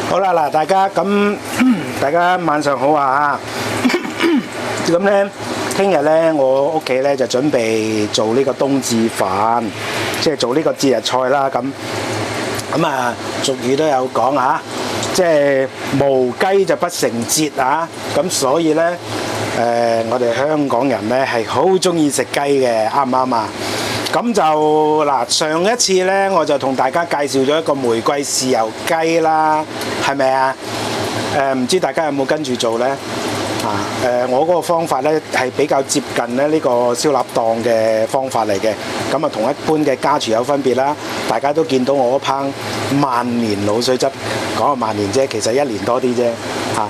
好啦，嗱，大家晚上好啊！咁咧，聽日咧，我屋企咧就準備做呢個冬至飯，即係做呢個節日菜啦。咁啊，俗語都有講啊，即係無雞就不成節啊。咁所以咧，我哋香港人咧係好中意食雞嘅，啱唔啱啊？咁就嗱，上一次咧我就同大家介紹咗一個玫瑰豉油雞啦，係咪啊？唔知大家有冇跟住做呢？我嗰個方法咧係比較接近咧呢個燒臘檔嘅方法嚟嘅，咁啊同一般嘅家廚有分別啦。大家都見到我嗰烹萬年鹵水汁，講係萬年啫，其實1年多啲啫嚇。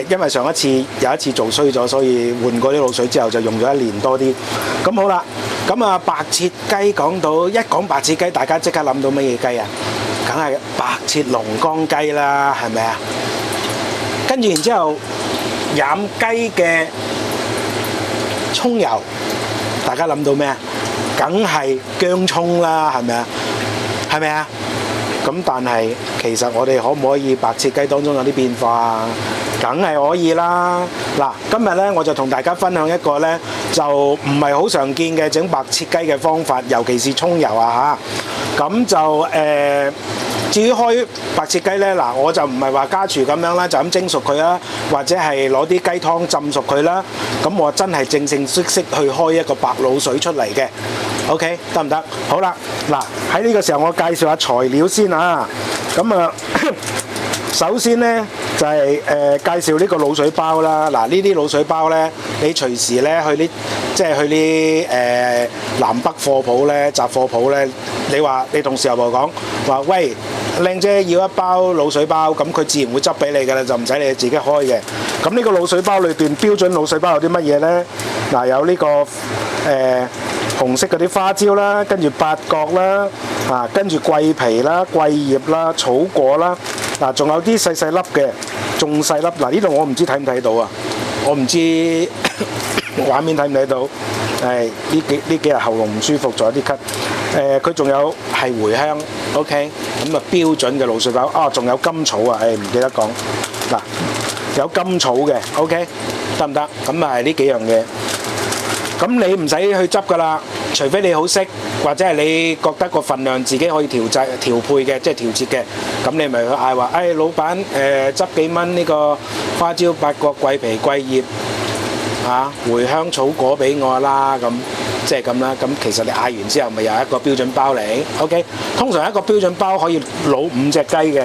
因為上一次有一次做衰咗，所以換過啲鹵水之後就用咗1年多啲。咁好啦，咁啊白切雞一講白切雞，大家即刻諗到乜嘢雞啊？梗係白切龍江雞啦，係咪啊？跟住然之後飲雞嘅葱油，大家諗到咩啊？梗係薑葱啦，係咪啊？係咪啊？咁但係其實我哋可唔可以白切雞當中有啲變化啊？梗係可以啦！嗱，今日咧我就同大家分享一個咧就唔係好常見嘅整白切雞嘅方法，尤其是葱油啊嚇。咁就至於開白切雞咧，嗱我就唔係話家廚咁樣啦，就咁蒸熟佢啦，或者係攞啲雞湯浸熟佢啦。咁我真係正式去開一個白鹵水出嚟嘅。OK， 得唔得？好啦，嗱喺呢個時候我介紹下材料先啊。咁啊，首先咧就係介紹呢個鹵水包啦。嗱，呢啲鹵水包咧，你隨時咧去啲南北貨鋪咧、雜貨鋪咧，你同豉油婆講話，喂，靚姐要一包鹵水包，咁佢自然會執俾你㗎啦，就唔使你自己開嘅。咁呢個鹵水包裏邊標準鹵水包有啲乜嘢咧？嗱，有呢個紅色嗰啲花椒啦，跟住八角啦，跟住桂皮啦、桂葉啦、草果啦，嗱，仲有啲細細粒嘅，仲細粒。嗱，呢度我唔知睇唔睇到啊，我唔知畫面睇唔睇到。呢幾日喉嚨唔舒服，仲有啲咳。佢仲有係茴香 ，OK， 咁啊標準嘅鹵水包啊，仲有甘草啊，唔記得講。嗱，有甘草嘅 ，OK， 得唔得？咁啊係呢幾樣嘢。咁你唔使去執噶啦，除非你好識，或者係你覺得個份量自己可以調配嘅，即係調節嘅。咁你咪去嗌話，老闆執幾蚊呢個花椒、八角、桂皮、桂葉茴香、草果俾我啦，咁即係咁啦。咁其實你嗌完之後，咪有一個標準包嚟 ，OK。通常一個標準包可以滷5隻雞嘅，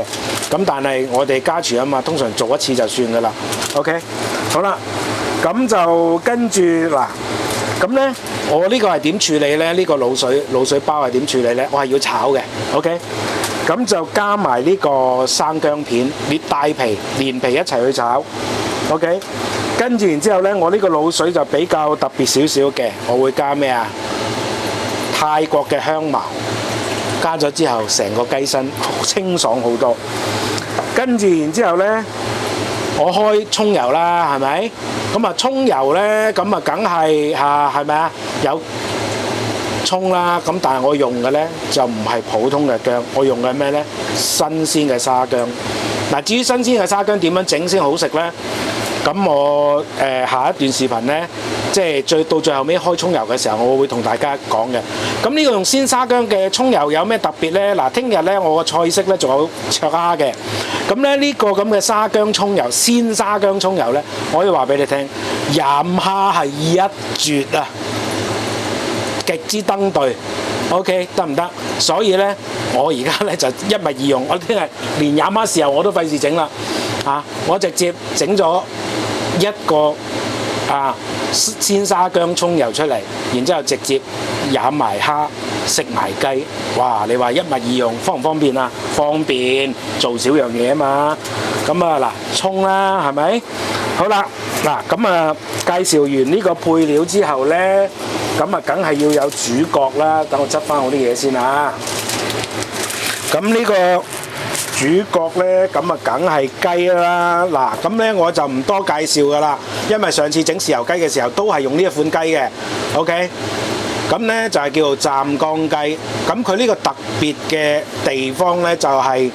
咁但係我哋家廚啊嘛，通常做一次就算噶啦 ，OK。好啦，咁就跟住嗱。咁咧，我呢個係點處理咧？呢個鹵水包係點處理咧？我係要炒嘅 ，OK。咁就加埋呢個生薑片、帶皮、連皮一齊去炒 ，OK。跟住然之後咧，我呢個鹵水就比較特別少少嘅，我會加咩啊？泰國嘅香茅，加咗之後，成個雞身清爽好多。跟住然之後咧，我開葱油啦，係咪？咁啊，葱油咧，咁啊，梗係係咪啊？有葱啦，咁但係我用嘅咧就唔係普通嘅薑，我用嘅咩咧？新鮮嘅沙薑。嗱，至於新鮮嘅沙薑點樣整先好食咧？咁我下一段視頻咧，即係到最後尾開葱油嘅時候，我會同大家講嘅。咁呢個用鮮沙薑嘅葱油有咩特別咧？嗱，聽日咧我個菜式咧仲有灼蝦嘅。咁咧呢個咁嘅沙薑葱油，鮮沙薑葱油咧，我可以話俾你聽，飲蝦係一絕啊，極之登對。OK， 得唔得？所以咧，我而家咧就一物二用，我聽日連飲蝦豉油我都費事整啦。我直接整咗一個鮮沙薑葱油出嚟，然之後直接飲埋蝦，食埋雞。哇！你話一物二用，方唔方便啊？方便，做少樣嘢啊嘛。咁啊嗱，葱啦，係咪？好啦，嗱咁啊，介紹完呢個配料之後咧，咁啊，梗係要有主角啦。等我執翻我啲嘢先啊。咁呢個主角咧，咁啊梗係雞啦。嗱，咁咧我就唔多介紹噶啦，因為上次整豉油雞嘅時候都係用呢一款雞嘅。OK，咁咧就係叫做湛江雞。咁佢呢個特別嘅地方咧就係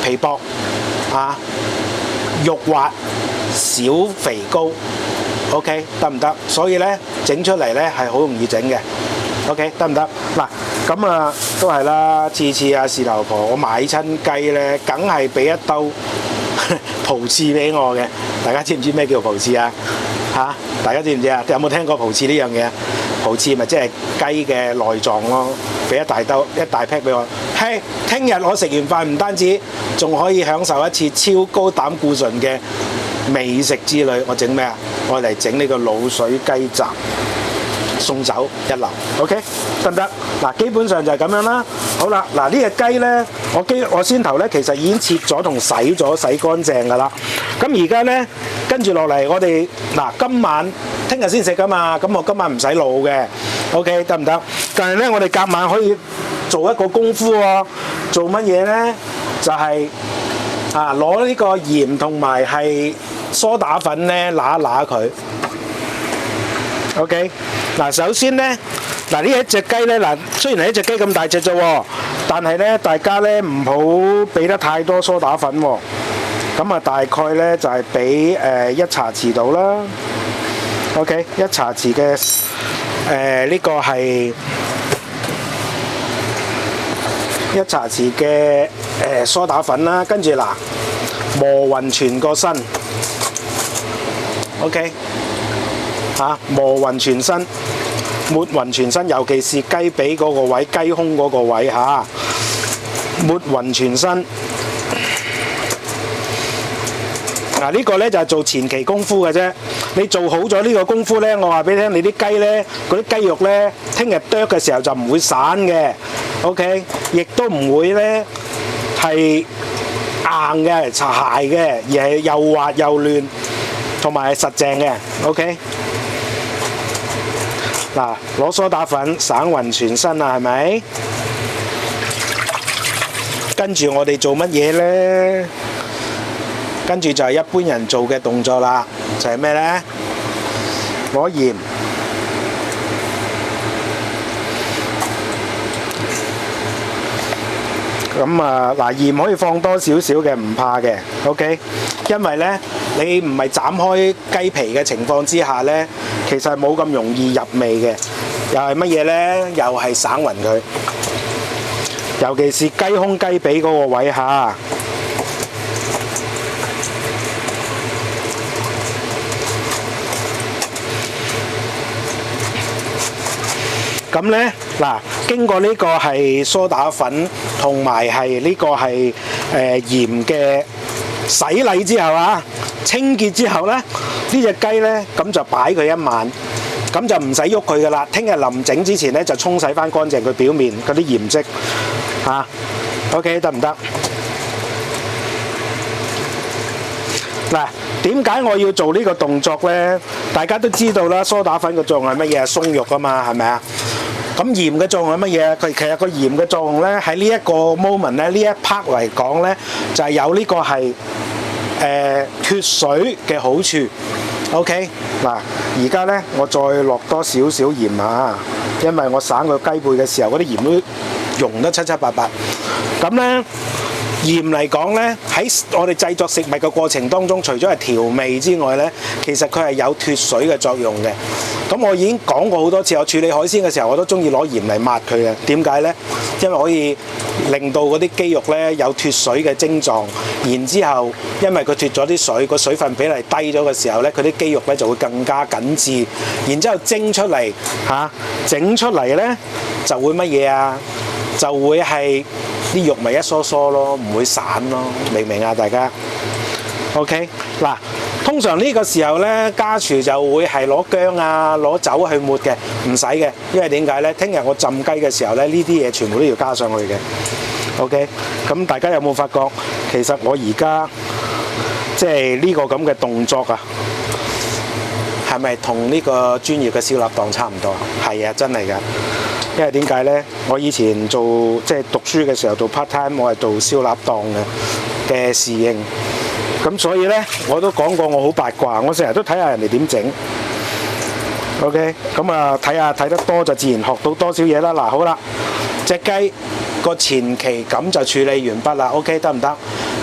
皮薄啊，肉滑，少肥膏。OK 得唔得？所以咧整出嚟咧係好容易整嘅。OK 得唔得？嗱咁啊都係啦，次次啊事頭婆我買親雞咧，梗係俾一兜葡翅俾我嘅。大家知唔知咩叫葡翅啊？嚇！大家知唔知啊？有冇聽過葡翅呢樣嘢？葡翅咪即係雞嘅內臟咯，俾一大兜一大 pack 俾我。嘿，聽日我食完飯唔單止，仲可以享受一次超高膽固醇嘅美食之旅。我整咩啊？我嚟整呢個滷水雞雜，送酒一流。OK 得唔得？嗱，基本上就係咁樣啦。好啦，嗱呢隻雞咧，我先頭咧其實已經切咗同洗乾淨㗎啦。咁而家咧跟住落嚟，我哋嗱今晚聽日先食㗎嘛，咁我今晚唔使滷嘅。OK 得唔得？但係咧，我哋隔晚可以做一個功夫喎。做乜嘢咧？就係攞呢個鹽同埋係梳打粉咧，揦一揦佢。OK 嗱，首先咧。嗱呢一隻雞咧，嗱雖然係一隻雞咁大隻啫喎，但係咧大家咧唔好俾得太多梳打粉喎。咁啊大概咧就係俾1茶匙度啦。OK 1茶匙嘅呢個係1茶匙嘅梳打粉啦，跟住嗱磨勻全個身。OK 磨勻全身。抹勻全身，尤其是雞髀嗰個位、雞胸嗰個位嚇，抹勻全身。嗱呢個咧就係做前期功夫嘅啫。你做好咗呢個功夫咧，我話俾你聽，你啲雞咧，嗰啲雞肉咧，聽日剁嘅時候就唔會散嘅。OK， 亦都唔會咧係硬嘅、柴嘅，而係又滑又嫩，同埋係實淨嘅。OK。嗱，攞梳打粉省勻全身啦，係咪？跟住我哋做乜嘢呢？跟住就係一般人做嘅動作啦，就係咩呢？攞鹽，咁啊嗱，鹽可以放多少少嘅，唔怕嘅 ，OK。因為呢，你唔係斬開雞皮嘅情況之下呢，其實冇咁容易入味嘅。又係乜嘢呢？又係省勻佢，尤其是雞胸雞髀嗰個位下。咁呢，嗱，經過呢個係梳打粉同埋係呢個係鹽嘅洗禮之後啊，清潔之後呢，呢隻雞呢，咁就擺佢一晚，咁就唔使喐佢噶啦。聽日臨整之前呢，就沖洗翻乾淨佢表面嗰啲鹽漬嚇。OK 得唔得？嗱，點解我要做呢個動作呢？大家都知道啦，梳打粉嘅作用係乜嘢？鬆肉啊嘛，係咪啊？咁鹽嘅作用係乜嘢？佢其實個鹽嘅作用咧，喺呢一個 moment 咧，呢一 part 嚟講咧，就係有呢個係脫水嘅好處。OK 嗱，而家咧我再落多少少鹽啊，因為我省個雞背嘅時候，嗰啲鹽都溶得七七八八。咁咧鹽嚟講咧，喺我哋製作食物嘅過程當中，除咗係調味之外咧，其實佢係有脫水嘅作用嘅。咁我已經講過好多次，我處理海鮮嘅時候，我都中意攞鹽嚟抹佢嘅。點解呢？因為可以令到嗰啲肌肉呢有脫水嘅症狀，然之後因為佢脫咗啲水，個水分比例低咗嘅時候呢，佢啲肌肉呢就會更加緊緻，然之後蒸出嚟整出嚟呢就會乜嘢啊？就會係啲肉咪一疏疏咯，唔會散咯，明唔明啊？大家 OK 嗱。通常呢個時候呢，家廚就會係攞薑啊、攞酒去抹嘅，唔使嘅，因為點解呢？聽日我浸雞嘅時候呢，呢啲嘢全部都要加上去嘅。OK，咁大家有冇發覺？其實我而家即係呢個咁嘅動作啊，係咪同呢個專業嘅燒臘檔差唔多？係啊，真係㗎。因為點解呢？我以前做即係讀書嘅時候做 part time， 我係做燒臘檔嘅侍應。咁所以呢，我都講過我好八卦，我成日都睇下人哋點整。OK， 咁啊睇得多就自然學到多少嘢啦。嗱，好啦，隻雞個前期咁就處理完畢啦。OK， 得唔得？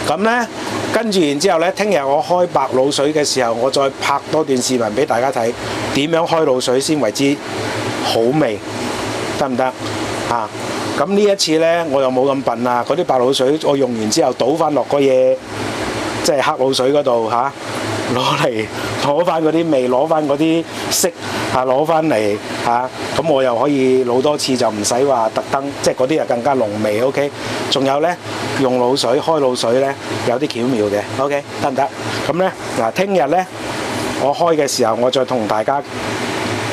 咁呢，跟住然之後呢，聽日我開白滷水嘅時候，我再拍多段視頻俾大家睇，點樣開滷水先為之好味，得唔得？啊，咁呢一次呢，我又冇咁笨啦，嗰啲白滷水我用完之後倒翻落個嘢，即係黑滷水嗰度嚇。攞翻嗰啲味，攞翻嗰啲色嚇，攞翻嚟嚇，咁我又可以滷多次，就唔使話特登，即係嗰啲又更加濃味。OK， 仲有呢，用滷水開滷水呢，有啲巧妙嘅。OK， 得唔得？咁呢，嗱，聽日呢，我開嘅時候，我再同大家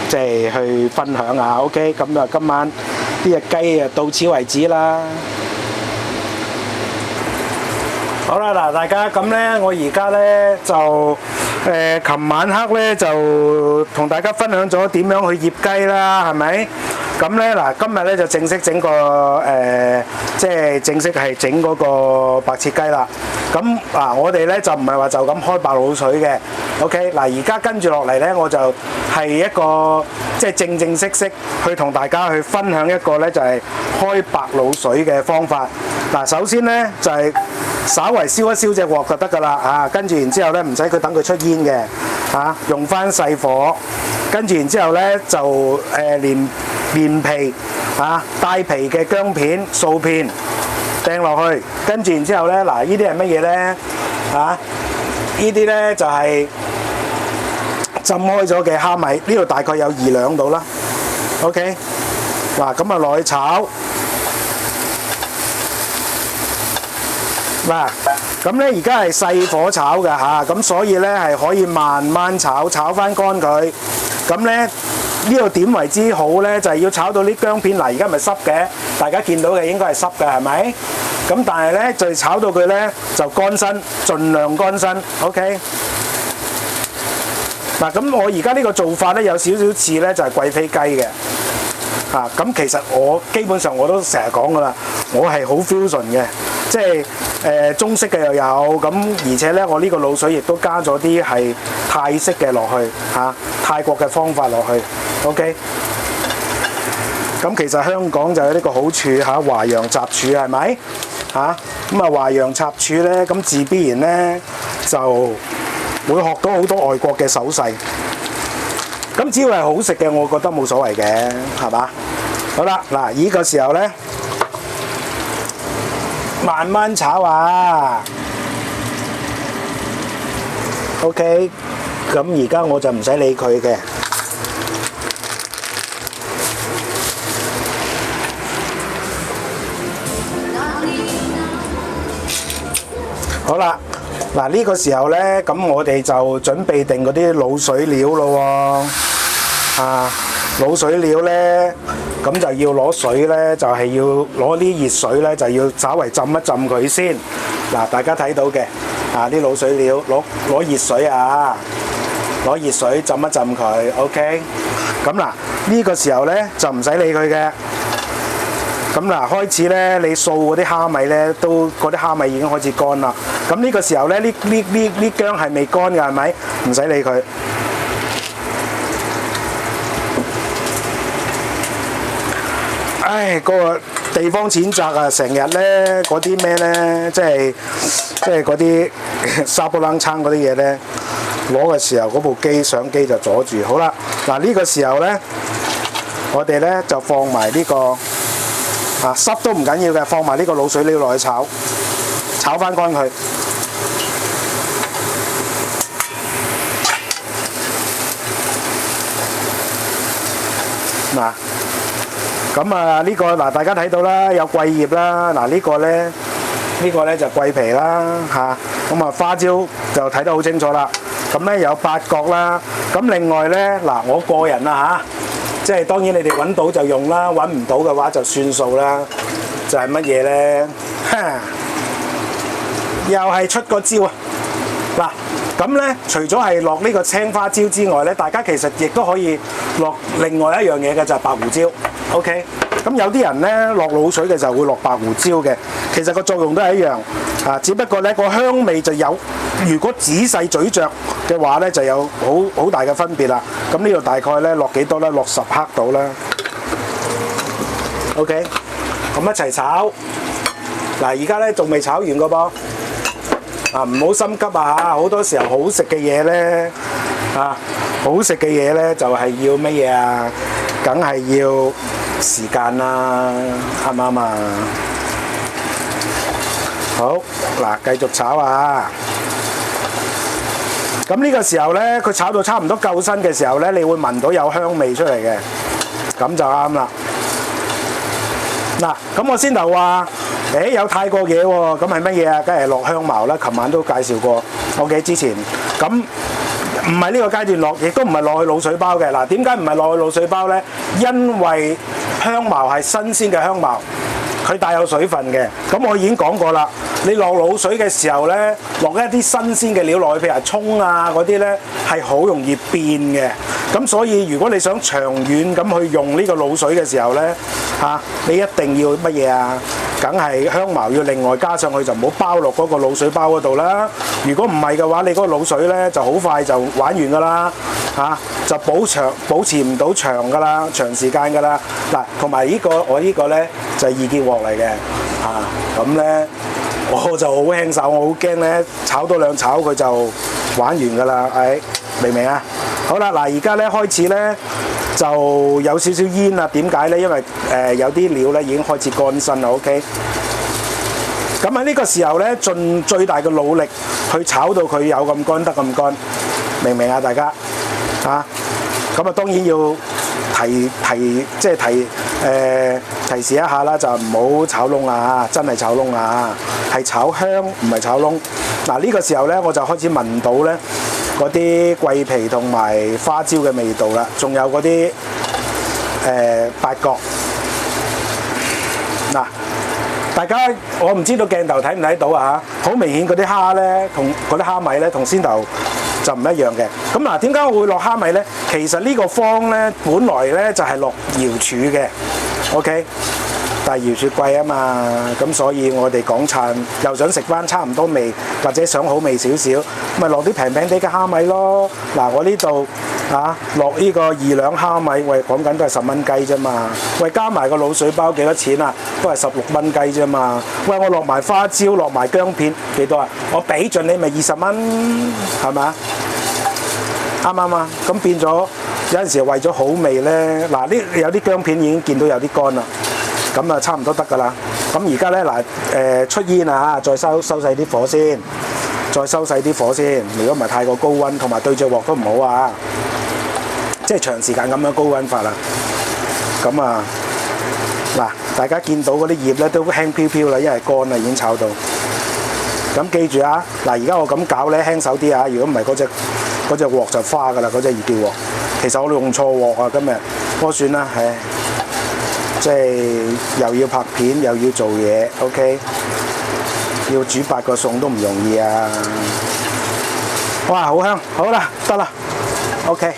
即係去分享下。OK， 咁啊，今晚呢隻雞啊到此為止啦。好啦，嗱，大家咁呢，我而家呢，就琴晚黑呢，就同大家分享咗點樣去醃雞啦，係咪？咁呢，嗱，今日呢，就正式整個即係正式係整嗰個白切雞啦。咁我哋呢，就唔係話就咁開白滷水嘅。OK， 嗱，而家跟住落嚟呢，我就係一個即係正式去同大家去分享一個呢，就係開白滷水嘅方法。嗱，首先呢，就係稍為燒一燒隻鑊就得㗎啦嚇，跟住然之後咧唔使佢等佢出煙嘅嚇，用翻細火，跟住然之後咧就連皮嚇帶皮嘅薑片、素片掟落去，跟住然之後咧嗱，呢啲係乜嘢咧嚇？呢啲咧就係浸開咗嘅蝦米，呢度大概有2兩度啦。OK， 嗱咁啊落去炒。嗱，咁咧而家係細火炒㗎嚇，咁所以咧係可以慢慢炒翻乾佢。咁咧呢度點為之好咧？就係要炒到啲薑片，嗱而家咪濕嘅，大家見到嘅應該係濕嘅係咪？咁但係咧就炒到佢咧就乾身，盡量乾身。OK。嗱，咁我而家呢個做法咧有少少似咧就係貴妃雞嘅。咁其實我基本上我都成日講㗎啦，我係好 fusion 嘅，即係中式嘅又有，咁而且咧我呢個滷水亦都加咗啲係泰式嘅落去泰國嘅方法落去。OK， 咁其實香港就有呢個好處華洋雜處係咪咁華洋雜處咧，咁自必然咧就會學到好多外國嘅手勢。咁只要係好食嘅，我覺得冇所謂嘅，係嘛？好啦，嗱，呢個時候咧，慢慢炒啊。OK， 咁而家我就唔使理佢嘅。好啦。嗱，呢個時候咧，咁我哋就準備定嗰啲滷水料咯喎，滷水料咧，咁就要攞水咧，就係要攞啲熱水咧，就要稍微浸一浸佢先。嗱，大家睇到嘅，啲滷水料攞熱水啊，攞熱水浸一浸佢 ，OK。咁嗱，呢個時候咧就唔使理佢嘅。咁嗱，開始咧，你掃嗰啲蝦米咧，嗰啲蝦米已經開始乾啦。咁呢個時候咧，呢薑係未乾㗎，係咪？唔使理佢。唉，個地方淺窄啊，成日咧嗰啲咩咧，即係嗰啲沙煲冷餐嗰啲嘢咧，攞嘅時候嗰部相機就阻住。好啦，嗱呢個時候咧，我哋咧就放埋呢個。濕都唔緊要嘅，放埋呢個滷水料落去炒翻乾佢。嗱，咁呢個嗱大家睇到啦，有桂葉啦，嗱呢個咧就桂皮啦咁花椒就睇得好清楚啦。咁咧有八角啦，咁另外咧嗱我個人即係當然你哋揾到就用啦，揾唔到嘅話就算數啦。就係乜嘢咧？又係出個招啊！嗱，咁咧除咗係落呢個青花椒之外咧，大家其實亦都可以落另外一樣嘢嘅，就係白胡椒。OK，咁有啲人咧落滷水嘅時候會落白胡椒嘅，其實個作用都係一樣啊，只不過咧個香味就有，如果仔細咀嚼嘅話咧就有好大嘅分別啦。咁呢度大概咧落幾多咧？落10克到啦。OK， 咁一齊炒。嗱，而家咧仲未炒完個噃。啊，唔好心急啊嚇！好多時候好食嘅嘢咧，啊，好食嘅嘢咧就係要乜嘢啊？梗係要時間啦，啱唔啱啊？好，嗱，繼續炒啊！咁呢個時候咧，佢炒到差唔多夠身嘅時候咧，你會聞到有香味出嚟嘅，咁就啱啦。嗱，咁我先頭話。有泰國嘢喎，咁係乜嘢啊？梗係落香茅啦，琴晚都介紹過。OK， 之前咁唔係呢個階段落，亦都唔係落去滷水包嘅。嗱，點解唔係落去滷水包呢？因為香茅係新鮮嘅香茅，佢帶有水分嘅。咁我已經講過啦，你落滷水嘅時候呢，落一啲新鮮嘅料落去，譬如葱啊嗰啲呢，係好容易變嘅。咁所以如果你想長遠咁去用呢個滷水嘅時候呢，你一定要乜嘢啊？梗係香茅要另外加上去，就唔好包落嗰個滷水包嗰度啦。如果唔係嘅話，你嗰個滷水呢就好快就玩完㗎啦，就保持唔到長㗎啦，長時間㗎啦。嗱，同埋我呢個呢就係2件鑊嚟嘅，咁呢我就好輕手，我好驚呢炒多2炒佢就玩完㗎啦，明唔明啊？好啦，嗱，而家呢開始呢。就有少少煙啦，點解呢？因為有啲料咧已經開始乾身啦 ，OK。咁喺呢個時候咧，盡最大嘅努力去炒到佢有咁乾得咁乾，明唔明啊？大家咁啊當然要提示一下啦，就唔好炒燶啊，真係炒燶啊，係炒香唔係炒燶。嗱，呢個時候咧我就開始聞到咧。嗰啲桂皮同埋花椒嘅味道啦，仲有嗰啲八角。嗱，大家我唔知道鏡頭睇唔睇到啊？好明顯嗰啲蝦咧，同嗰啲蝦米咧，同先頭就唔一樣嘅。咁嗱，點解我會落蝦米咧？其實呢個方咧，本來咧就係落瑤柱嘅 ，OK。但係瑤柱貴啊嘛，咁所以我哋港燦又想食翻差唔多味，或者想好味少少，咪落啲平平地嘅蝦米咯。嗱，我呢度落呢個2兩蝦米，喂，講緊都係10蚊雞啫嘛。喂，加埋個滷水包幾多錢啊？都係16蚊雞啫嘛。喂，我落埋花椒，落埋薑片幾多啊？我俾盡你咪20蚊，係咪啊？啱唔啱啊？咁變咗有陣時為咗好味咧，嗱呢有啲薑片已經見到有啲乾啦。咁啊，差唔多得㗎啦。咁而家咧出煙啊，再收細啲火先，再收細啲火先。如果唔係太過高溫，同埋對著鑊都唔好啊。即係長時間咁樣高溫法啦。咁啊，嗱，大家見到嗰啲葉咧都輕飄飄啦，因為乾啦已經炒到。咁記住啊，嗱，而家我咁搞咧輕手啲啊。如果唔係嗰隻鑊就花㗎啦，嗰隻熱吊鑊。其實我用錯鑊啊，今日不過算啦，唉。即係又要拍片又要做嘢 ，OK， 要煮8個餸都唔容易啊！哇，好香，好啦，得啦 ，OK，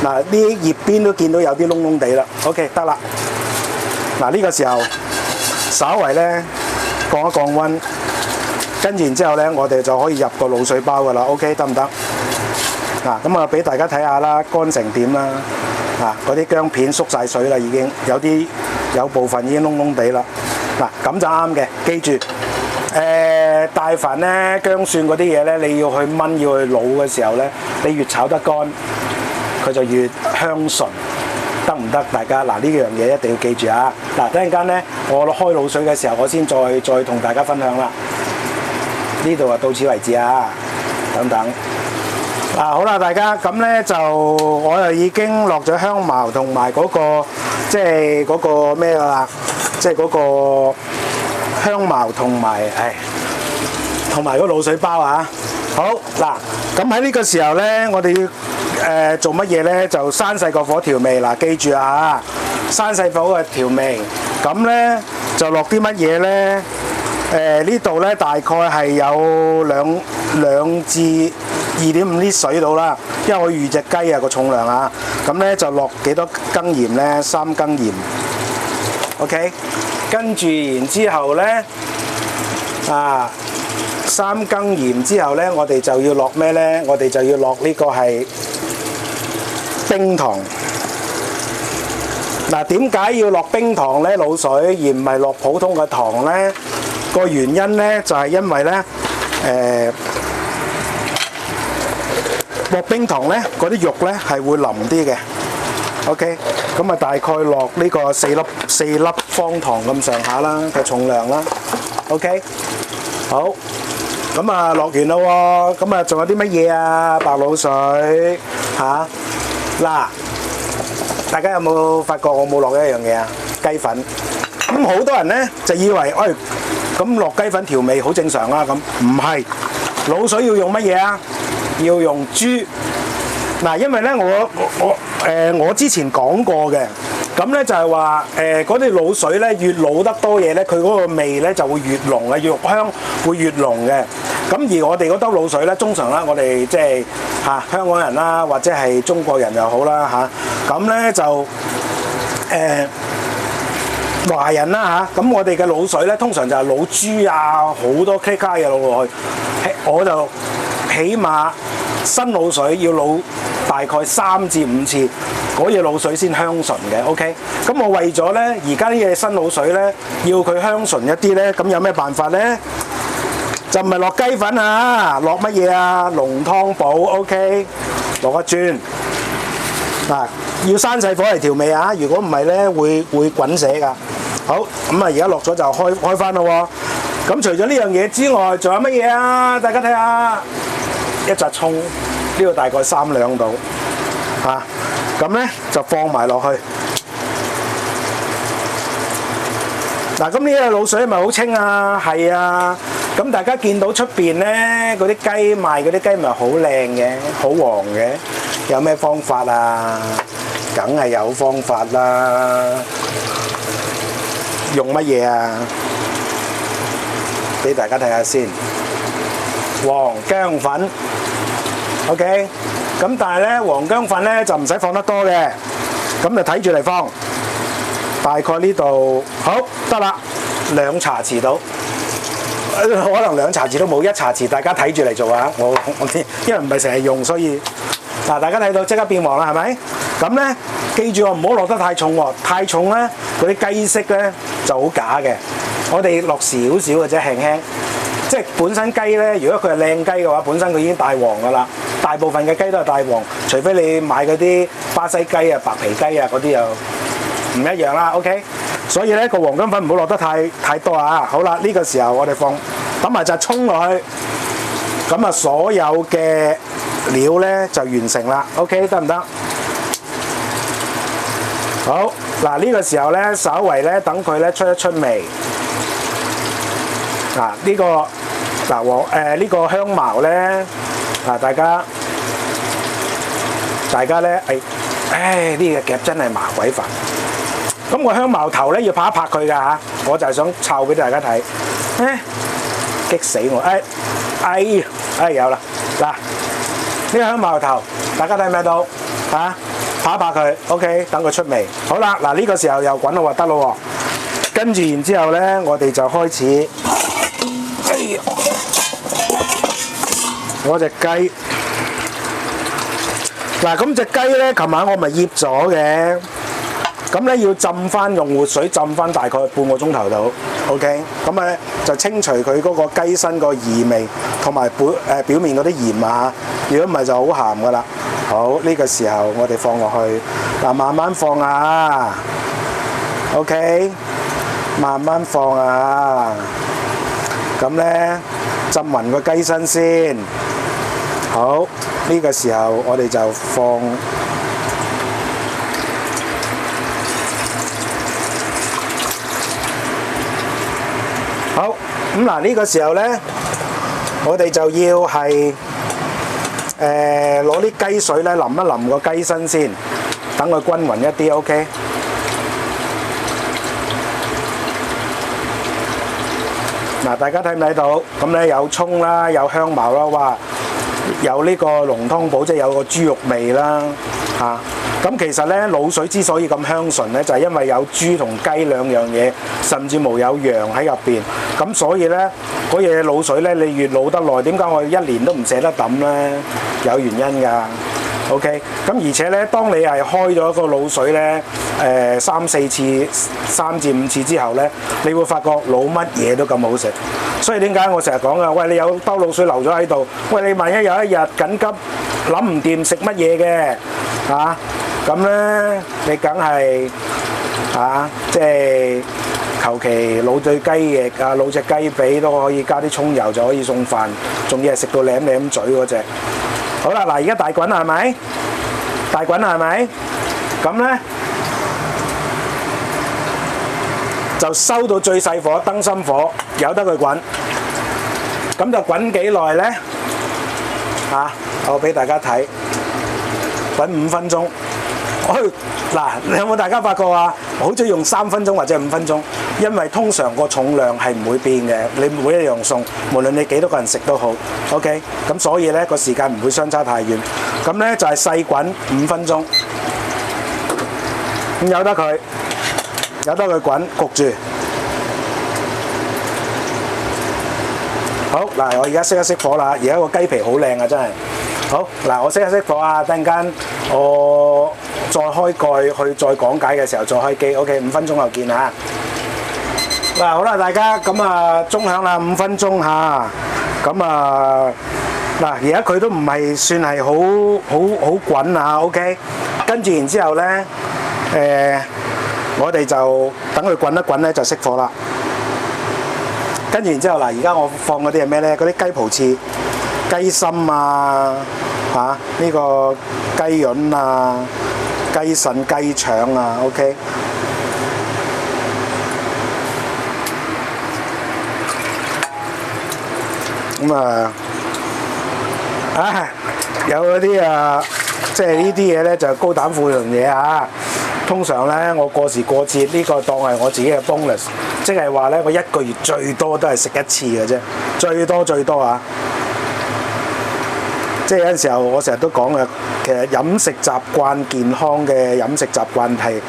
嗱啲葉邊都見到有啲燶燶地啦 ，OK， 得啦。嗱呢個時候稍為咧降一降溫，跟住然之後咧，我哋就可以入個滷水包㗎啦 ，OK， 得唔得？嗱咁啊，俾大家睇下啦，乾成點啦。嗰啲薑片縮晒水啦，已經有部分已經燶燶地啦。嗱，咁就啱嘅。記住，大凡咧薑蒜嗰啲嘢咧，你要去燜要去滷嘅時候咧，你越炒得乾，佢就越香醇，得唔得？大家嗱呢樣嘢一定要記住啊！嗱，等陣間咧，我開滷水嘅時候，我先再同大家分享啦。呢度啊，到此為止啊，等等。好啦，大家咁咧就我又已經落咗香茅同埋嗰個即係嗰個咩啦，即係嗰個香茅同埋個滷水包啊！好嗱，咁喺呢個時候咧，我哋要做乜嘢咧？就閂細個火調味嗱，記住啊閂細火嘅調味。咁咧就落啲乜嘢咧？呢度咧大概係有兩至2.5 litre水到啦，因為我預隻雞啊個重量啊，咁咧就落幾多羹鹽咧？3羹鹽 OK， 跟住然之後咧3羹鹽之後咧，我哋就要落咩咧？我哋就要落呢個係冰糖。嗱，點解要落冰糖咧？滷水而唔係落普通嘅糖咧？個原因咧就係因為咧落冰糖咧，嗰啲肉咧係會腍啲嘅。OK， 咁啊大概落呢個4粒方糖咁上下啦嘅重量啦。OK， 好，咁啊落完啦喎，咁啊仲有啲乜嘢啊？白滷水嚇嗱，大家有冇發覺我冇落一樣嘢啊？雞粉。咁好多人咧就以為，咁落雞粉調味好正常啦。咁唔係，滷水要用乜嘢啊？要用豬。嗱，因為咧我之前講過嘅，咁咧就係話嗰啲滷水咧越滷得多嘢咧，佢嗰個味咧就會越濃嘅，肉香會越濃嘅。咁而我哋嗰兜滷水咧，通常啦，我哋即係香港人啦，或者係中國人又好啦咁咧就華人啦咁我哋嘅滷水咧，通常就係滷豬好多 K 卡嘢滷落去，我就起碼新滷水要滷大概3至5次，嗰嘢滷水先香醇嘅。OK， 咁我為咗咧而家啲嘢新滷水咧，要佢香醇一啲咧，咁有咩辦法咧？就唔係落雞粉落乜嘢啊？濃湯寶 OK， 落一轉嗱，要閂細火嚟調味如果唔係咧會滾瀉㗎。好，咁而家落咗就開翻咯喎。咁除咗呢樣嘢之外，仲有乜嘢啊？大家睇下，一紮葱，呢個大概3兩度咁咧就放埋落去。嗱，咁呢個滷水係咪好清啊？係啊。咁大家見到出邊咧嗰啲雞賣嗰啲雞咪好靚嘅，好黃嘅。有咩方法啊？梗係有方法啦。用乜嘢啊？俾大家睇下先。黃薑粉 ，OK。咁但係咧，黃薑粉咧就唔使放得多嘅，咁就睇住嚟放。大概呢度好得啦，2茶匙到。可能2茶匙都冇，1茶匙，大家睇住嚟做我因為唔係成日用，所以大家睇到即刻變黃啦，係咪？咁咧，記住唔好落得太重喎，太重咧嗰啲雞色咧就好假嘅。我哋落少少嘅啫，輕輕。即係本身雞咧，如果佢係靚雞嘅話，本身佢已經帶黃噶啦。大部分嘅雞都係帶黃，除非你買嗰啲巴西雞白皮雞嗰啲又唔一樣啦。OK。所以咧個黃薑粉唔好落得太多好啦，呢個時候我哋揼埋隻葱落去，咁所有嘅料咧就完成啦。OK， 得唔得？好，嗱呢個時候咧，稍為咧等佢咧出一出味。呢個呢個香茅咧，大家咧呢個夾真係麻鬼煩。咁個香茅頭咧要拍一拍佢㗎我就係想摷俾大家睇。激死我！有啦！嗱，呢個香茅頭，大家睇唔睇到？拍一拍佢 ，OK， 等佢出味。好啦，嗱呢個時候又滾到核得咯喎。跟住然之後咧，我哋就開始，攞隻雞。嗱，咁隻雞咧，琴晚我咪醃咗嘅。咁咧要浸翻，用活水浸翻大概半個鐘頭到 ，OK。咁咧就清除佢嗰個雞身個異味，同埋表面嗰啲鹽如果唔係就好鹹噶啦。好，呢個時候我哋放落去，慢慢放OK， 慢慢放咁咧浸勻個雞身先。好，呢個時候我哋就放。好，咁呢個時候咧，我哋就要係攞啲雞水咧淋一淋個雞身先，等佢均勻一啲 ，OK。大家睇唔睇到？咁咧有葱啦，有香茅啦，哇！有呢個濃湯寶，即係有個豬肉味啦，咁其實咧滷水之所以咁香醇咧，就係因為有豬同雞兩樣嘢，甚至無有羊喺入邊。咁所以咧嗰嘢滷水咧，你越滷得耐，點解我一年都唔捨得抌咧？有原因㗎。OK， 咁而且咧，當你係開咗個滷水咧，3、4次、3至5次之後咧，你會發覺滷乜嘢都咁好食。所以點解我成日講啊？喂，你有兜滷水留咗喺度，喂，你萬一有一日緊急諗唔掂食乜嘢嘅嚇，咁咧你梗係嚇，即係求其滷對雞翼啊，滷隻雞髀都可以加啲葱油就可以送飯，仲要係食到舐舐嘴嗰隻。好啦，嗱，而家大滾啦，係咪？大滾啦，係咪？咁咧就收到最細火，燈芯火，由得佢滾。咁就滾幾耐咧？嚇，我俾大家睇，滾5分鐘。嗱，你有冇大家發覺啊？我好中意用3分鐘或者5分鐘，因為通常個重量係唔會變嘅。你每一樣餸，無論你幾多個人食都好 ，OK。咁所以咧個時間唔會相差太遠。咁咧就係細滾5分鐘，咁由得佢滾，焗住。好，嗱，我而家熄一熄火啦。而家個雞皮好靚啊，真係。好，嗱，我熄一熄火啊，等陣間我再開蓋去再講解嘅時候再開機。OK， 5分鐘後見嚇。嗱，好啦，大家咁啊，鐘響啦，5分鐘嚇。咁啊，嗱，而家佢都唔係算係好滾啊。OK， 跟住然之後咧，我哋就等佢滾一滾咧，就熄火啦。跟住然之後嗱，而家我放嗰啲係咩咧？嗰啲雞葡翅、雞心啊，嚇呢個雞潤啊、雞腎、雞腸啊 ，OK。咁啊，有嗰啲啊，即係呢啲嘢咧就係高膽固醇嘢啊。通常咧，我過時過節呢個當係我自己嘅 bonus， 即係話咧，我一個月最多都係食一次嘅啫，最多啊！即係有陣時候，我成日都講嘅，其實飲食習慣健康嘅飲食習慣係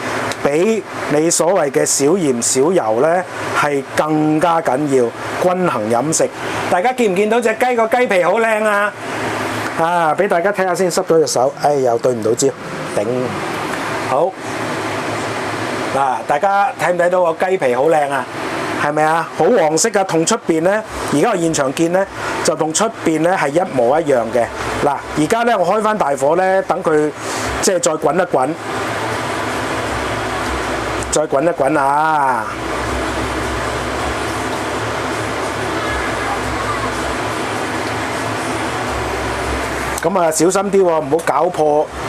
比你所謂嘅少鹽少油咧係更加緊要，均衡飲食。大家見唔見到隻雞個雞皮好靚啊？啊，俾大家睇下先，濕咗隻手，又對唔到焦，頂好。嗱，大家睇唔睇到個雞皮好靚啊？係咪啊？好黃色啊，同出邊咧，而家我現場見咧，就同出邊咧係一模一樣嘅。嗱，而家咧我開翻大火咧，等佢即係再滾一滾，再滾一滾啊！咁啊，小心啲喎，唔好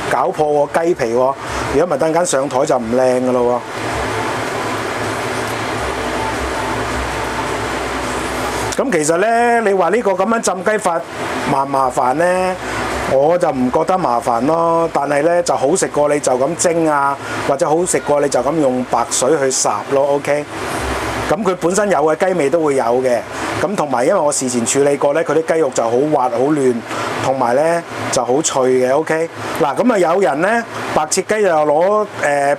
搞破個雞皮喎。如果唔係，等間上台就唔靚噶咯喎。咁其實咧，你話呢個咁樣浸雞法麻唔麻煩咧？我就唔覺得麻煩咯。但係咧就好食過你就咁蒸啊，或者好食過你就咁用白水去烚咯。OK。咁佢本身有嘅雞味都會有嘅。咁同埋因為我事前處理過咧，佢啲雞肉就好滑好嫩，同埋咧就好脆嘅。OK。嗱，咁啊有人咧白切雞就攞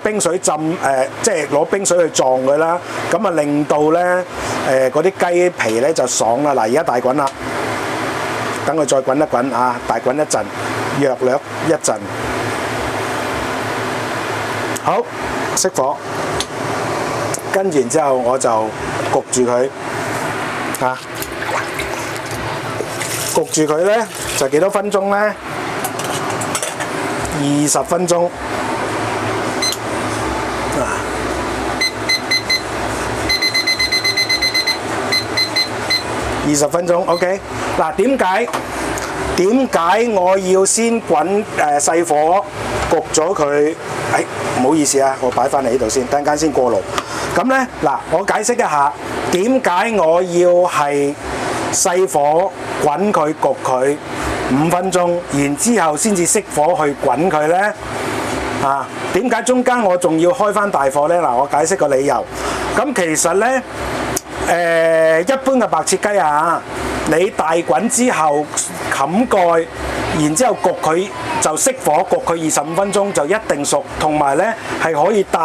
冰水浸即係攞冰水去撞佢啦。咁啊令到咧嗰啲雞皮咧就爽啦。嗱，而家大滾啦，等佢再滾一滾啊，大滾一陣，約略一陣。好，熄火。跟住然之後我就焗住佢嚇，焗住佢咧就幾多分鐘咧？20分鐘。20分鐘 ，OK。嗱，點解我要先滾細火焗咗佢？唔好意思啊，我擺翻嚟呢度先，等陣間先過爐。咁咧，嗱，我解釋一下點解我要係細火滾佢焗佢5分鐘，然之後先至熄火去滾佢咧。啊，點解中間我仲要開翻大火咧？嗱，我解釋個理由。咁其實咧，一般嘅白切雞啊，你大滾之後冚蓋然之後焗佢就熄火，焗佢25分鐘就一定熟，同埋咧係可以帶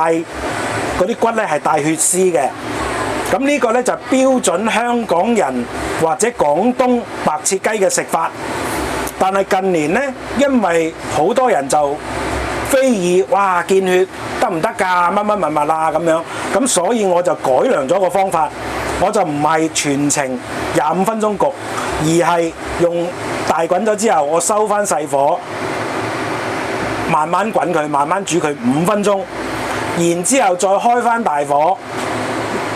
嗰啲骨咧係帶血絲嘅。咁呢個咧就標準香港人或者廣東白切雞嘅食法。但係近年咧，因為好多人就非議，哇見血得唔得㗎？乜乜物物啊咁樣，咁所以我就改良咗個方法，我就唔係全程25分鐘焗，而係用大滾咗之後，我收翻細火，慢慢滾佢，慢慢煮佢5分鐘，然之後再開翻大火，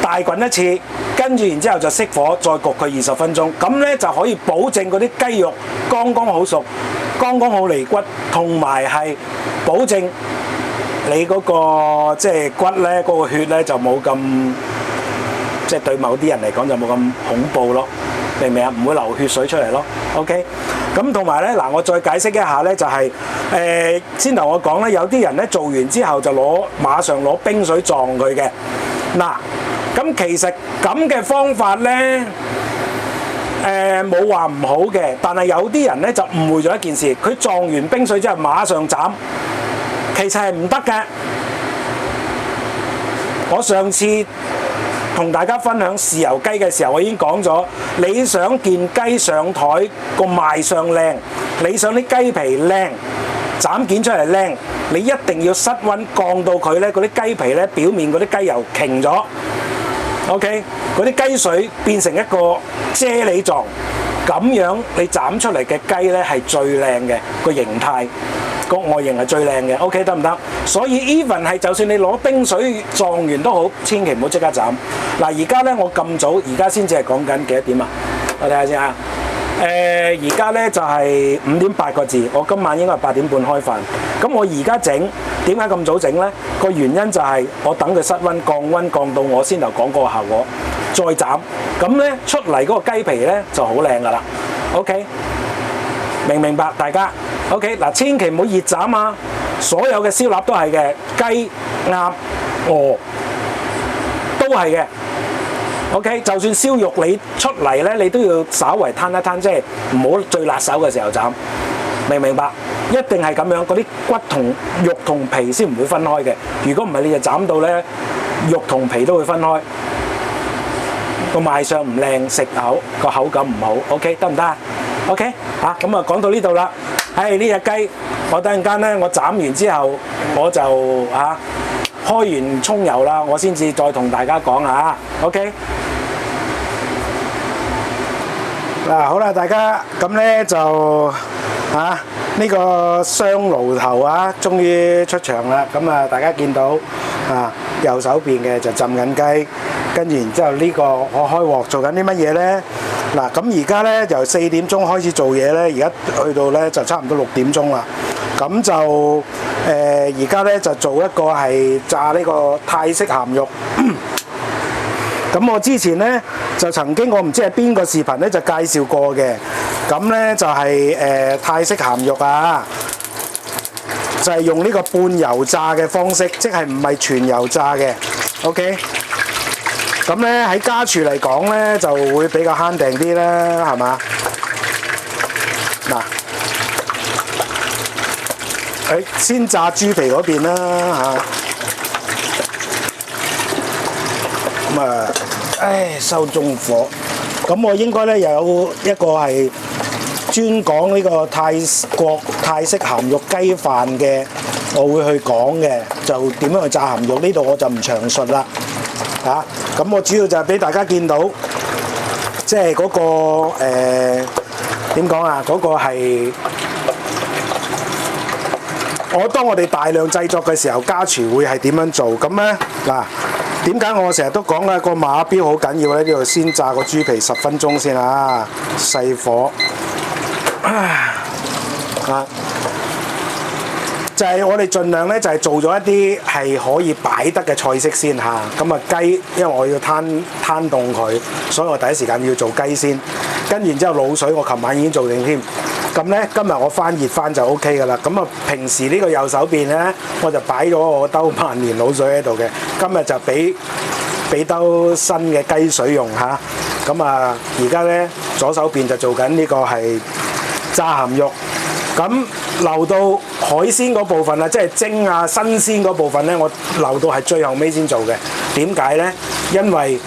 大滾一次，跟住然之後就熄火，再焗佢20分鐘，咁咧就可以保證嗰啲雞肉剛剛好熟，剛剛好離骨，同埋係保證你嗰個即係骨咧嗰個血咧就冇咁，即係對某啲人嚟講就冇咁恐怖咯，明唔明啊？唔會流血水出嚟咯。OK， 咁同埋咧嗱，我再解釋一下咧，就係先頭我講咧，有啲人咧做完之後就馬上攞冰水撞佢嘅。嗱，咁其實咁嘅方法咧，冇話唔好嘅，但係有啲人咧就誤會咗一件事，佢撞完冰水之後馬上斬，其實係唔得嘅。我上次同大家分享豉油雞嘅時候，我已經講咗，你想件雞上台個賣相靚，你想啲雞皮靚，斬件出嚟靚，你一定要室溫降到佢咧，嗰啲雞皮咧表面嗰啲雞油瓊咗。OK， 嗰啲雞水變成一個啫喱狀，咁樣你斬出嚟嘅雞咧係最靚嘅，個形態，個外形係最靚嘅。OK， 得唔得？所以 even 係就算你攞冰水撞完都好，千祈唔好即刻斬。嗱，而家咧我咁早，而家先至係講緊幾多點啊？我睇下先啊。而家咧就係5點8個字，我今晚應該係8點半開飯。咁我而家整，點解咁早整咧？個原因就係我等佢室溫降到我先頭講嗰個效果，再斬。咁咧出嚟嗰個雞皮咧就好靚噶啦。OK， 明唔明白大家 ？OK， 嗱，千祈唔好熱斬啊！所有嘅燒臘都係嘅，雞、鴨、鵝都係嘅。OK， 就算燒肉你出嚟咧，你都要稍為攤一攤，即係唔好最辣手嘅時候斬，明唔明白？一定係咁樣，嗰啲骨同肉同皮先唔會分開嘅。如果唔係，你就斬到咧肉同皮都會分開，個賣相唔靚，食口個口感唔好。OK， 得唔得啊？OK，咁啊講到呢度啦。呢隻雞，我等陣間咧，我斬完之後，我就開完葱油啦，我先至再同大家講下。OK。嗱，好啦，大家咁咧就呢個雙爐頭終於出場啦。咁啊，大家見到右手邊嘅就浸緊雞，跟住然之後呢個我開鑊做緊啲乜嘢咧？嗱，咁而家咧由4點鐘開始做嘢咧，而家去到咧就差唔多6點鐘啦。咁就而家咧就做一個係炸呢個泰式鹹肉。咁我之前咧就曾經我唔知係邊個視頻咧就介紹過嘅，咁咧就係泰式鹹肉啊，就係用呢個半油炸嘅方式，即係唔係全油炸嘅。OK， 咁咧喺家廚嚟講咧就會比較慳定啲啦，係嘛？嗱，先炸豬皮嗰邊啦咁啊，收中火。咁我應該咧又有一個係專講呢個泰式鹹肉雞飯嘅，我會去講嘅，就點樣去炸鹹肉，呢度我就唔詳述啦。咁我主要就係俾大家見到，即係嗰個點講啊？嗰個係當我哋大量製作嘅時候，家廚會係點樣做？咁咧嗱。點解我成日都講咧個馬標好緊要咧？呢度先炸個豬皮10分鐘先啊，細火就係我哋盡量咧就係做咗一啲係可以擺得嘅菜式先嚇。咁雞，因為我要攤凍佢，所以我第一時間要做雞先。跟完之後滷水，我琴晚已經做定添。咁咧今日我翻熱翻就 OK 噶啦。咁平時呢個右手邊咧，我就擺咗我兜萬年滷水喺度嘅。今日就俾兜新嘅雞水用嚇。咁而家咧左手邊就做緊呢個係炸鹹肉。咁留到海鮮嗰部分啊，即係蒸啊新鮮嗰部分咧，我留到係最後尾先做嘅。點解咧？因為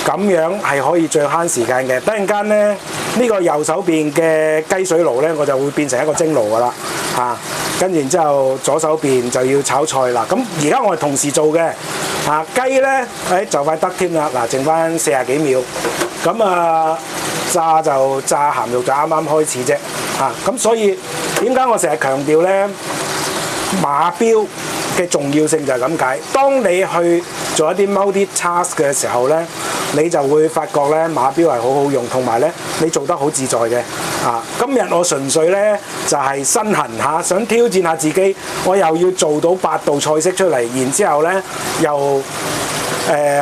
咁樣係可以最慳時間嘅。突然間咧，呢個右手邊嘅雞水爐咧，我就會變成一個蒸爐噶啦嚇。跟住然之後左手邊就要炒菜啦。咁而家我係同時做嘅嚇。雞咧就快得添啦，嗱剩翻40幾秒。咁炸鹹肉就啱啱開始啫嚇。咁所以點解我成日強調咧馬標嘅重要性就係咁解。當你去做一啲 multi-task 嘅時候咧，你就會發覺咧馬標係好好用，同埋咧你做得好自在嘅。今日我純粹咧就係身痕嚇，想挑戰下自己，我又要做到8道菜式出嚟，然之後咧又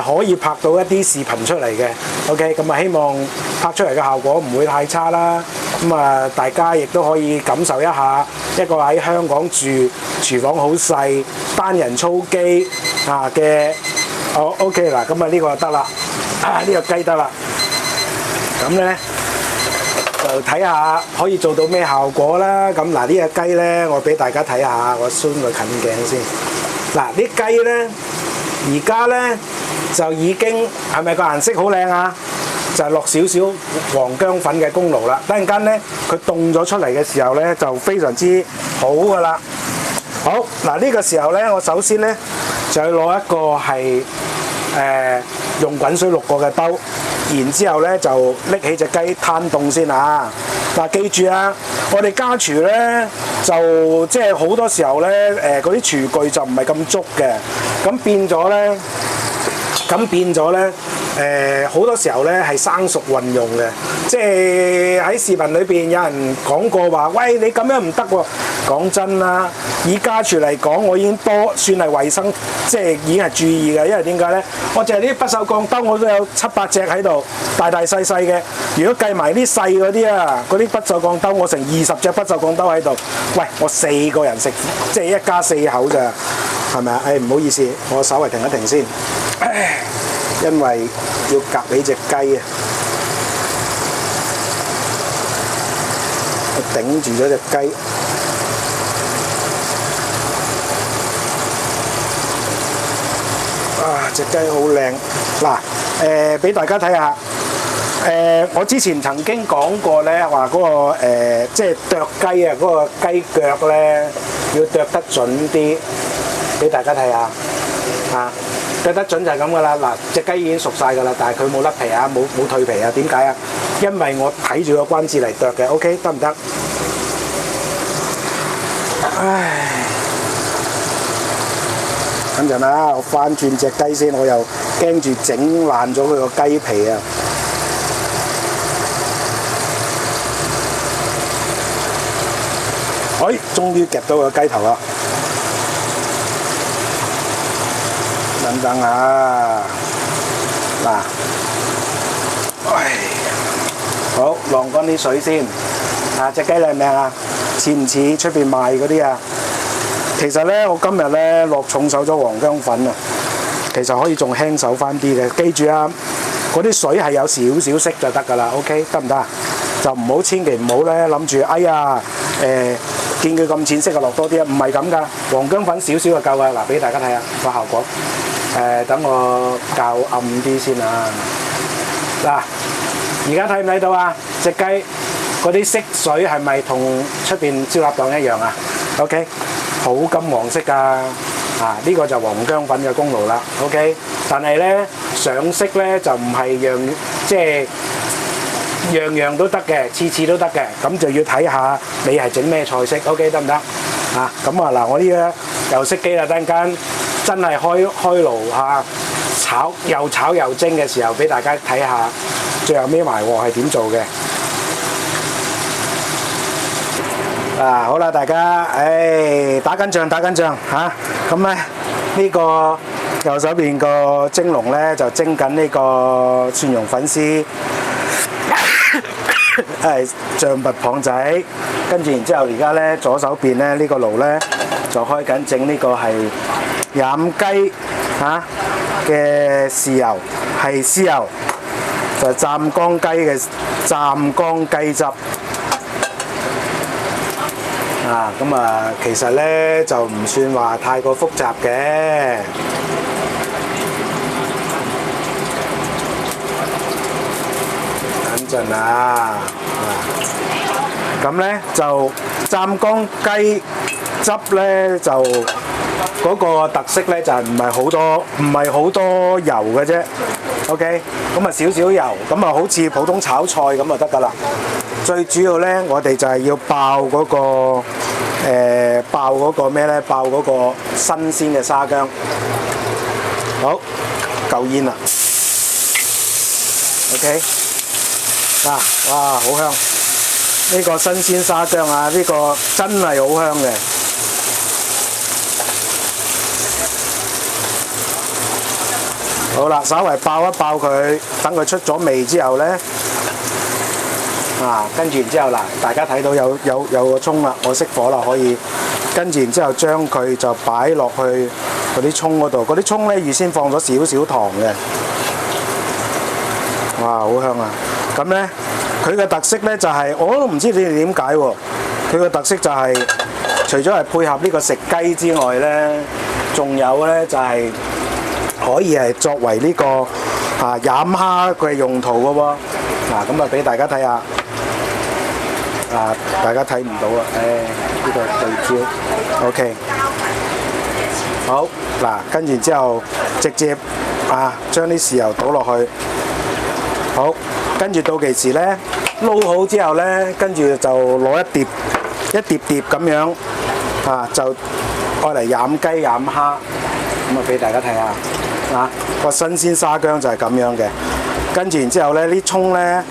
可以拍到一啲視頻出嚟嘅。OK， 咁希望拍出嚟嘅效果唔會太差啦。大家亦都可以感受一下一個喺香港住，廚房好細，單人操機嘅。OK 嗱，咁呢個就得啦，呢個雞得啦。咁咧就睇下可以做到咩效果啦。咁呢隻雞咧，我俾大家睇下，我 zoom 個近鏡先。啲雞咧，而家咧就已經係咪個顏色好靚啊？就落少少黃薑粉嘅功勞啦。突然間咧，佢凍咗出嚟嘅時候咧，就非常之好噶啦。好呢個時候咧，我首先咧就要攞一個係用滾水渌過嘅兜，然之後咧就拎起隻雞攤凍先啊！記住啊，我哋家廚咧就即係好多時候咧嗰啲廚具就唔係咁足嘅，咁變咗咧。好多時候咧係生熟運用嘅，即係喺視頻裏邊有人講過話，喂你咁樣唔得喎。講真啦，以家廚嚟講，我已經算係衞生，即係已經係注意嘅。因為點解咧？我淨係啲不鏽鋼兜我都有7、8隻喺度，大大細細嘅。如果計埋啲細嗰啲啊，嗰啲不鏽鋼兜，我成20隻不鏽鋼兜喺度。喂，我4個人食，即係一家4口咋，係咪啊？唔好意思，我稍微停一停先。因為要夾起隻雞啊，我頂住咗隻雞。隻雞好靚。俾大家睇下。我之前曾經講過咧，話嗰個即係剁雞啊，嗰個雞腳咧要剁得準啲，俾大家睇下剁得準就係咁噶啦。隻雞已經熟晒噶啦，但係佢冇甩皮啊，冇退皮啊。點解啊？因為我睇住個關節嚟剁嘅。OK， 得唔得？等陣啦，我翻轉隻雞先，我又驚住整爛咗佢個雞皮啊！終於夾到個雞頭啦！等啊！好晾乾啲水先。隻雞靚唔靚啊？似唔似出邊賣嗰啲啊？其實咧，我今日咧落重手咗黃薑粉啊，其實可以仲輕手翻啲嘅。記住啊，嗰啲水係有少少色就得㗎啦。OK， 得唔得啊？就唔好千祈唔好咧諗住，哎呀見佢咁淺色就落多啲啊，唔係咁㗎。黃薑粉少少就夠㗎。俾大家睇下個效果。等我較暗啲先啊。而家睇唔睇到啊？隻雞嗰啲色水係咪同出邊燒臘檔一樣啊 ？OK， 好金黃色㗎。呢個就黃薑粉嘅功勞啦。OK， 但係咧上色咧就唔係即係樣樣都得嘅，次都得嘅。咁就要睇下你係整咩菜式。OK， 得唔得？我呢個又熄機啦，等陣間真係開爐又炒又蒸嘅時候，俾大家睇下最後孭埋鑊係點做嘅。好啦，大家，打緊仗嚇。咁咧呢個右手邊個蒸籠咧就蒸緊呢個蒜蓉粉絲，象拔蚌仔。跟住然之後，而家咧左手邊咧呢個爐咧就開緊整呢個係飲雞嘅豉油，係豉油，就係湛江雞嘅湛江雞汁。咁其實咧就唔算話太過複雜嘅。等陣啊，咁咧就湛江雞汁咧就嗰個特色咧就係唔係好多油嘅啫。OK， 咁少少油，咁好似普通炒菜咁就得㗎啦。最主要咧，我哋就係要爆嗰個咩咧？爆嗰個新鮮嘅沙薑。好，夠煙啦。OK， 哇，好香！呢個新鮮沙薑啊，呢個真係好香嘅。好啦，稍微爆一爆佢，等佢出咗味之後咧。跟住然之後嗱，大家睇到有個葱啦，我熄火啦，可以跟住然之後將佢就擺落去嗰啲葱嗰度，嗰啲葱咧預先放咗少少糖嘅，哇，好香啊！咁咧佢嘅特色咧就係、我都唔知你哋點解喎，佢嘅特色就係、除咗係配合呢個食雞之外咧，仲有咧就係、可以係作為呢、個飲蝦嘅用途嘅喎，咁俾大家睇下。大家睇唔到啊！呢個對焦 ，OK， 好跟住之後直接將啲豉油倒落去，好，跟住到期時咧撈好之後咧，跟住就攞一碟咁樣就愛嚟飲雞飲蝦，咁俾大家睇下個新鮮沙薑就係咁樣嘅，跟住然之後咧啲葱咧。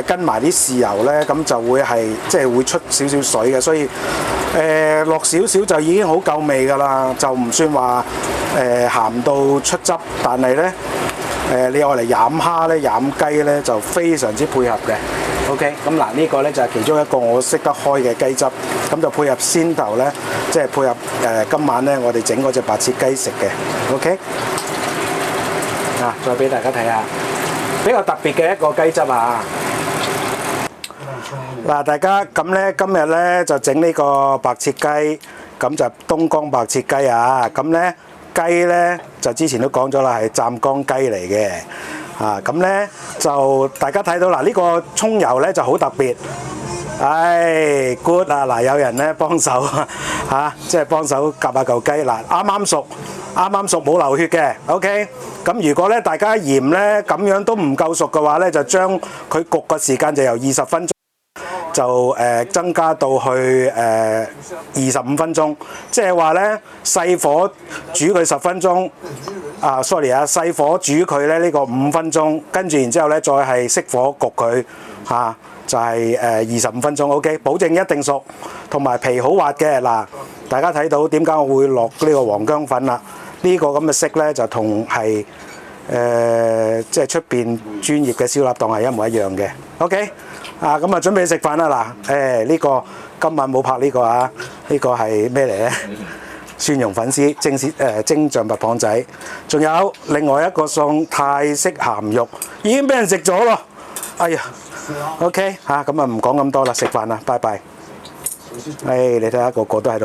跟埋啲豉油咧，咁就會即係會出少少水嘅，所以落少少就已經好夠味㗎啦，就唔算話鹹到出汁，但係咧你愛嚟飲蝦咧、飲雞咧就非常之配合嘅。OK， 咁呢個咧就係其中一個我識得開嘅雞汁，咁就配合先頭咧，即係配合今晚咧我哋整嗰隻白切雞食嘅。OK， 再俾大家睇下。比較特別嘅一個雞汁大家咁咧今日咧就整呢個白切雞，咁就東江白切雞咁咧雞咧就之前都講咗啦，係湛江雞嚟嘅咁咧就大家睇到呢個葱油咧就好特別，good 有人咧幫手即係幫手夾下嚿雞啱啱熟冇流血嘅 ，OK。咁如果咧大家嫌咧咁樣都唔夠熟嘅話咧，就將佢焗嘅時間就由20分鐘就增加到去25分鐘，即係話咧細火煮佢10分鐘，細火煮佢咧呢個5分鐘，跟住然之後咧再係熄火焗佢就係25分鐘 ，OK， 保證一定熟，同埋皮好滑嘅大家睇到點解我會落呢個黃薑粉啦？呢個咁嘅色咧就同係即係出邊專業嘅燒臘檔係一模一樣嘅。OK，咁準備食飯啦呢個今晚冇拍呢個呢個係咩嚟咧？蒜蓉粉絲蒸象拔蚌仔，仲有另外一個餸泰式鹹肉，已經俾人食咗咯。哎呀 ，OK 咁唔講咁多啦，食飯啦，拜拜。你睇下個個都喺度。